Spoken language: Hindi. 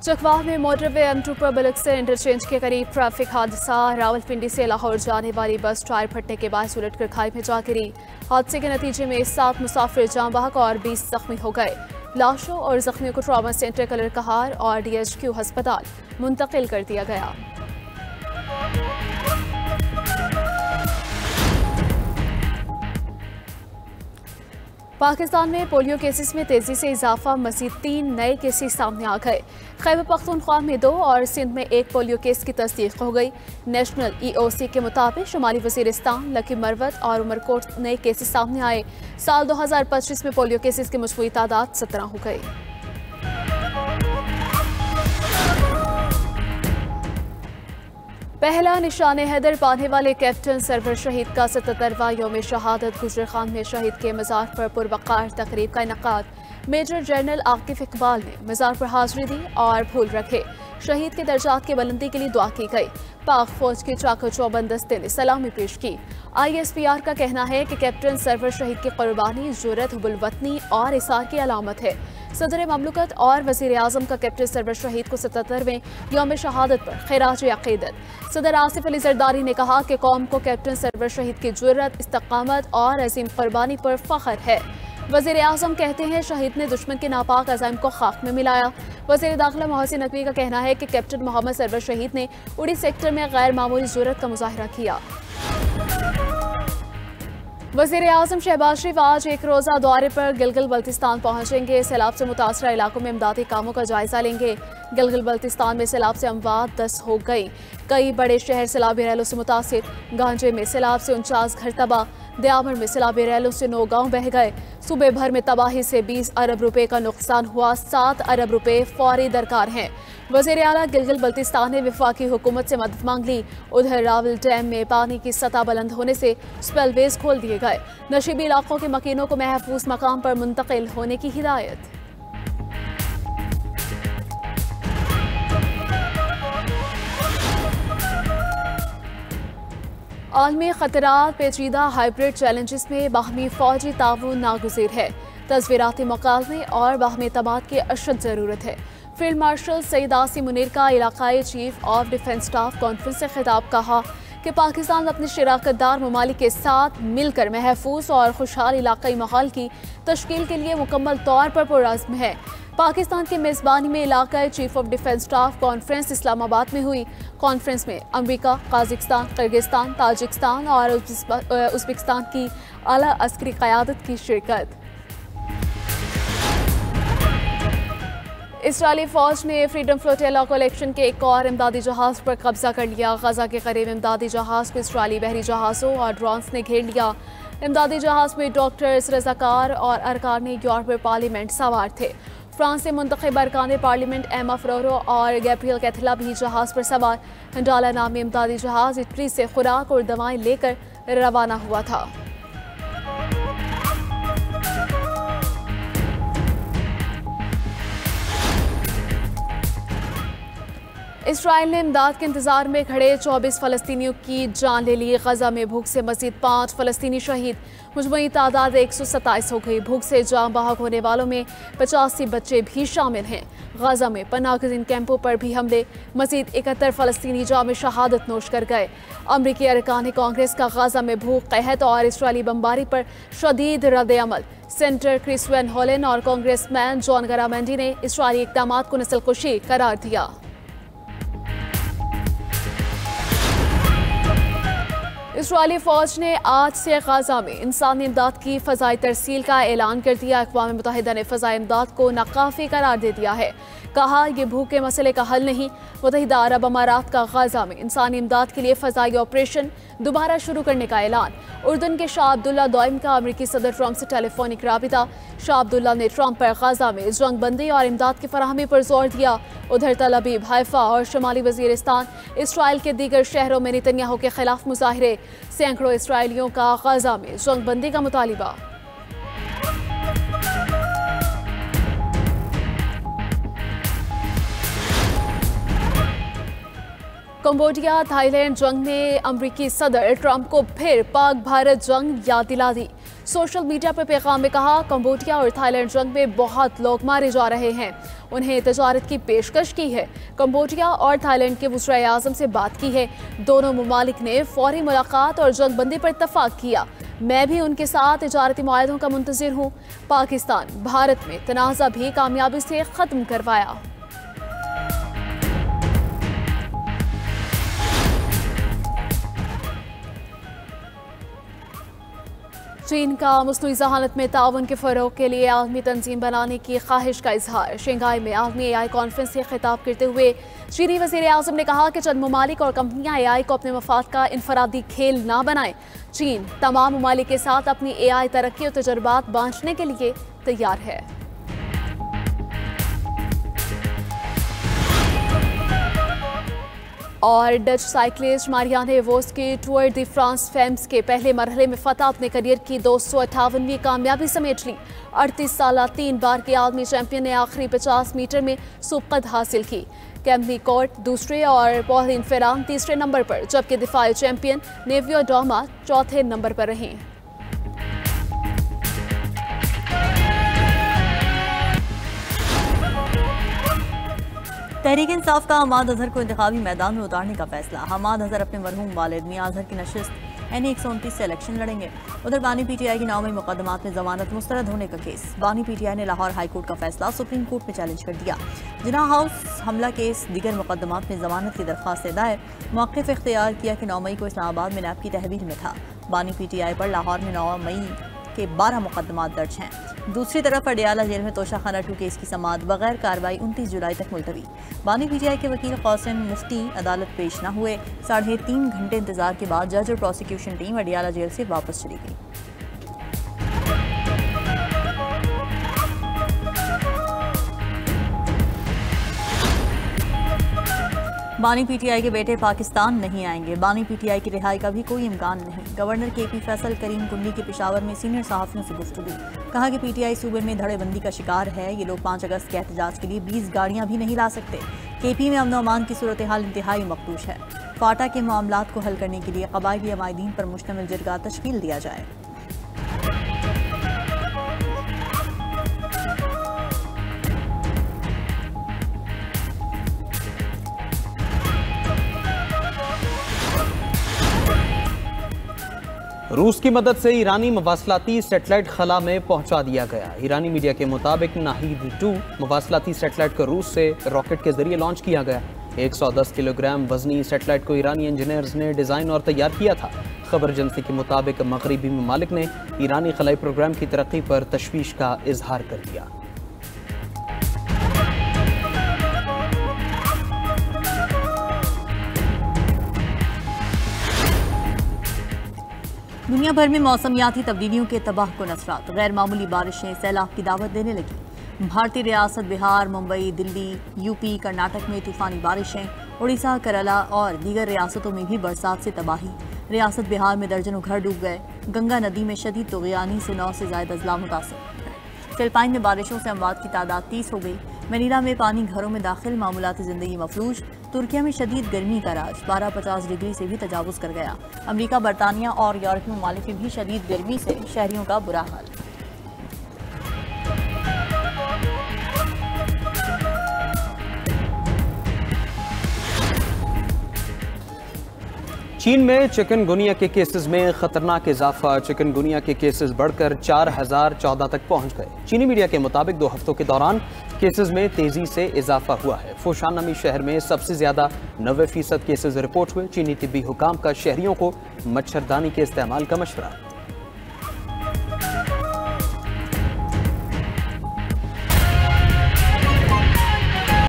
चकवाह में मोटरवे M2 पर बलक्सर इंटरचेंज के करीब ट्रैफिक हादसा। रावलपिंडी से लाहौर जाने वाली बस टायर फटने के बाद उलटकर खाई में जा गिरी। हादसे के नतीजे में 7 मुसाफिर जान बहक और 20 जख्मी हो गए। लाशों और जख्मियों को ट्रॉमा सेंटर कलर कहार और DHQ अस्पताल मुंतकिल कर दिया गया। पाकिस्तान में पोलियो केसेस में तेजी से इजाफा, मजीद 3 नए केसेस सामने आ गए। खैबर पख्तूनख्वा में 2 और सिंध में 1 पोलियो केस की तस्दीक हो गई। नेशनल EOC के मुताबिक शुमाली वजीरिस्तान, लकी मरवत और उमरकोट नए केसेस सामने आए। साल 2025 में पोलियो केसेस की मजमूई तादाद 17 हो गई। पहला निशान हैदर पाने वाले कैप्टन सरवर शहीद का 77वां यौम शहादत गुजर खान में शहीद के मज़ार पर पुरवकार तकरीब का इनकाद। मेजर जनरल आकिफ इकबाल ने मज़ार पर हाजिरी दी और फूल रखे। शहीद के दर्जात की बुलंदी के लिए दुआ की गई। पाक फौज की चाको चौबंद दस्ते ने सलामी पेश की। ISPR का कहना है कि कैप्टन सरवर शहीद की कुर्बानी जुर्रत, हुब्बुल-वतनी और इसार की अलामत है। सदर ममलकत और वज़ीर आज़म का कैप्टन सरवर शहीद को 77वें यौम शहादत पर खिराज अक़ीदत। सदर आसिफ अली जरदारी ने कहा कि कौम को कैप्टन सरवर शहीद की जुर्रत, इस्तकामत और अजीम कुर्बानी पर फख्र है। वज़ीर आज़म कहते हैं शहीद ने दुश्मन के नापाक अज़ाइम को खाक में मिलाया। वज़ीर दाखिला मोहसिन नकवी का कहना है कि कैप्टन मोहम्मद सरवर शहीद ने उड़ी सेक्टर में गैर मामूली जुर्रत का मुजाहिरा किया। वज़ीर आज़म शहबाज शरीफ आज एक रोज़ा दौरे पर गिलगित बल्तिस्तान पहुंचेंगे। सैलाब से मुतासरा इलाकों में इमदादी कामों का जायजा लेंगे। गिलगित बल्तिस्तान में सैलाब से अमवात 10 हो गई। कई बड़े शहर सैलाबी रैलों से मुतासिर। गांजे में सैलाब से 49 घर तबाह। दयावर में सैलाबी रैलों से 9 गाँव बह गए। सूबे भर में तबाही से 20 अरब रुपए का नुकसान हुआ। 7 अरब रुपए फौरी दरकार हैं। वज़ीर आला गिलगित बल्तिस्तान ने वफाकी हुकूमत से मदद मांग ली। उधर रावल डैम में पानी की सतह बुलंद होने से स्पेलवेज खोल दिए गए। नशीबी इलाकों के मकीनों को महफूज मकाम पर मुंतकिल होने की हिदायत। आलमी खतरात, पेचीदा हाइब्रिड चैलेंजेस में बाहमी फौजी ताउन नागुज़ीर है। तस्वीराती मुकालमे और बाहमी तबाद की अशद ज़रूरत है। फील्ड मार्शल सईद आसिम मुनीर का इलाकाई chief of defence staff conference से खिताब कहा कि पाकिस्तान अपने शराकतदार ममालिक के साथ मिलकर महफूज और खुशहाल इलाकाई माहौल की तश्कील के लिए मुकम्मल तौर पर पुरअज़्म है। पाकिस्तान की मेज़बानी में इलाकाई chief of defence staff conference Islamabad में हुई। कॉन्फ्रेंस में अमरीका, काज़ाकिस्तान, किर्गिस्तान, ताजिकिस्तान और उज़्बेकिस्तान की आला अस्करी क़यादत की शिरकत। इसराइली फौज ने फ्रीडम फ्लोटेला कलेक्शन के एक और इमदादी जहाज पर कब्जा कर लिया। गजा के करीब इमदादी जहाज को इसराइली बहरी जहाज़ों और ड्रोन्स ने घेर लिया। इमदादी जहाज में डॉक्टर्स, रज़ाकार और अरकान यूरोपीय पार्लियामेंट सवार थे। फ्रांस से मुंतखब अरकान पार्लियामेंट एमा फ्रोरो और गैब्रियल कैथला भी जहाज पर सवार। हंडाला नामी इमदादी जहाज इटली से खुराक और दवाएं लेकर रवाना हुआ था। इसराइल ने इमदाद के इंतजार में खड़े 24 फ़लस्तीनियों की जान ले ली। गजा में भूख से मजीद 5 फ़लस्तीनी शहीद। मुजमई तादाद 127 हो गई। भूख से जान बहक होने वालों में 85 बच्चे भी शामिल हैं। गजा में पनाहगज़ीन कैंपों पर भी हमले। मजीद 71 फ़लस्तीनी जाम शहादत नोश कर गए। अमरीकी अरकान कांग्रेस का गजा में भूख, कहत और इसराइली बमबारी पर शदीद रद्द अमल। सेनेटर क्रिस वैन होलन और कांग्रेसमैन जॉन गरामेंडी ने इसराइली इक़दामात को नस्लकुशी करार दिया। इसराइली फौज ने आज से गजा में इंसानी इमदाद की फ़ज़ाई तरसील का ऐलान कर दिया। अक़वाम मुत्तहिदा ने फ़ज़ाई इमदाद को नाकाफ़ी करार दे दिया है। कहा यह भूख के मसले का हल नहीं। मुत्तहिदा अरब अमारात का गजा में इंसानी इमदाद के लिए फ़ज़ाई ऑपरेशन दोबारा शुरू करने का ऐलान। उर्दन के शाह अब्दुल्ला दोइम का अमरीकी सदर ट्रंप से टेलीफोनिक राबिता। शाह अब्दुल्ला ने ट्रंप पर गजा में जंग बंदी और इमदाद की फराहमी पर जोर दिया। उधर तल अबीब, हाइफा और शुमाली वज़ीरिस्तान, इसराइल के दीगर शहरों में नेतन्याहू के खिलाफ मुजाहिरे। सैकड़ों इसराइलियों का गजा में जंग बंदी का मुतालिबा। कंबोडिया थाईलैंड जंग ने अमेरिकी सदर ट्रंप को फिर पाक भारत जंग याद दिला दी। सोशल मीडिया पर पैगाम में कहा, कंबोडिया और थाईलैंड जंग में बहुत लोग मारे जा रहे हैं। उन्हें तजारत की पेशकश की है। कंबोडिया और थाईलैंड के वज़ीर आज़म से बात की है। दोनों ममालिक ने फौरी मुलाकात और जंग बंदी पर इत्तफाक किया। मैं भी उनके साथ तिजारती मुआहदों का मुंतज़िर हूँ। पाकिस्तान भारत में तनाज़ा भी कामयाबी से ख़त्म करवाया। चीन का मस्नूई ज़हानत में ताउन के फ़रोग़ के लिए आलमी तंजीम बनाने की ख्वाहिश का इजहार। शंघाई में आलमी AI कॉन्फ्रेंस से खिताब करते हुए चीनी वज़ीर आज़म ने कहा कि चंद ममालिक और कंपनियां AI को अपने मफाद का इनफरादी खेल ना बनाएं। चीन तमाम ममालिक के साथ अपनी AI तरक्की और तजुर्बात बांटने के लिए तैयार है। और डच साइक्लिस्ट मारियाने वोस की टूर दी फ्रांस फेम्स के पहले मरहले में फतह अपने करियर की 258वीं कामयाबी समेट ली। 38 साल 3 बार के आलमी चैंपियन ने आखिरी 50 मीटर में सुबकत हासिल की। कैमली कोर्ट दूसरे और पॉलिन फेरान तीसरे नंबर पर, जबकि दिफाई चैंपियन नेवियो डोमा चौथे नंबर पर रहीं। तहरीक इंसाफ का हमाद अजहर को इंतखाबी मैदान में उतारने का फैसला। हमाद अजहर अपने मरहूम वालिद मियां अजहर की नशिस्त NE 129 से इलेक्शन लड़ेंगे। उधर बानी PTI की 9वीं मुकदमात में जमानत मुस्तरद होने का केस। बानी PTI ने लाहौर हाई कोर्ट का फैसला सुप्रीम कोर्ट में चैलेंज कर दिया। जिना हाउस हमला केस दीगर मुकदमात में जमानत की दरख्वास्त से दायर। मौक़िफ़ इख्तियार किया कि 9 मई को इस्लामाबाद में नैब की तहवील में था। बानी PTI पर लाहौर में 9 मई के 12 मुकदमात दर्ज हैं। दूसरी तरफ अडियाला जेल में तोशाखाना 2 केस की समाअत बगैर कार्रवाई 29 जुलाई तक मुलतवी। बानी PTI के वकील क़ासिम मुफ्ती अदालत पेश न हुए। 3.5 घंटे इंतजार के बाद जज और प्रोसिक्यूशन टीम अडियाला जेल से वापस चली गई। बानी PTI के बेटे पाकिस्तान नहीं आएंगे। बानी PTI की रिहाई का भी कोई इम्कान नहीं। गवर्नर KP फैसल करीम कुंडी के पेशावर में सीनियर सहाफ़ियों से गुफ्तगू। कहा कि PTI सूबे में धड़ेबंदी का शिकार है। ये लोग 5 अगस्त के एहतजाज के लिए 20 गाड़ियां भी नहीं ला सकते। KP में अमन अमान की सूरत हाल इंतहाई मखदूश है। फाटा के मामलात को हल करने के लिए कबायली अमायदीन पर मुश्तमिल जिरगा तश्कील दिया जाए। रूस की मदद से ईरानी मवासलाती सेटेलाइट खला में पहुंचा दिया गया। ईरानी मीडिया के मुताबिक नाहिद-2 मवासलाती सेटेलाइट को रूस से रॉकेट के जरिए लॉन्च किया गया। 110 किलोग्राम वजनी सेटेलाइट को ईरानी इंजीनियर्स ने डिज़ाइन और तैयार किया था। खबर एजेंसी के मुताबिक मगरबी ममालिक ने ईरानी खलाई प्रोग्राम की तरक्की पर तशवीश का इजहार कर दिया। दुनिया भर में मौसमियाती तब्दीलियों के तबाह कुन असरात। गैर मामूली बारिशें सैलाब की दावत देने लगी। भारतीय रियासत बिहार, मुंबई, दिल्ली, यूपी, कर्नाटक में तूफानी बारिशें। उड़ीसा, केरला और दीगर रियासतों में भी बरसात से तबाही। रियासत बिहार में दर्जनों घर डूब गए। गंगा नदी में शदीद तुग़यानी से 9 से ज़ायद अजला मुतासिर। फिलिपाइन में बारिशों से अमवात की तादाद 30 हो गई। मनीला में पानी घरों में दाखिल, मामूलाती ज़िंदगी मफलूज। तुर्किया में शदीद गर्मी का राज 12-50 डिग्री से भी तजावुज़ कर गया। अमेरिका, बरतानिया और यूरोपीय ममालिक में भी शदीद गर्मी से शहरियों का बुरा हाल। चीन में चिकनगुनिया के केसेस में खतरनाक इजाफा। चिकनगुनिया के केसेस बढ़कर 4014 तक पहुंच गए। चीनी मीडिया के मुताबिक 2 हफ्तों के दौरान केसेस में तेजी से इजाफा हुआ है। फूशान नमी शहर में सबसे ज्यादा 90% केसेस रिपोर्ट हुए। चीनी तिब्बी हुकाम का शहरियों को मच्छरदानी के इस्तेमाल का मशवरा।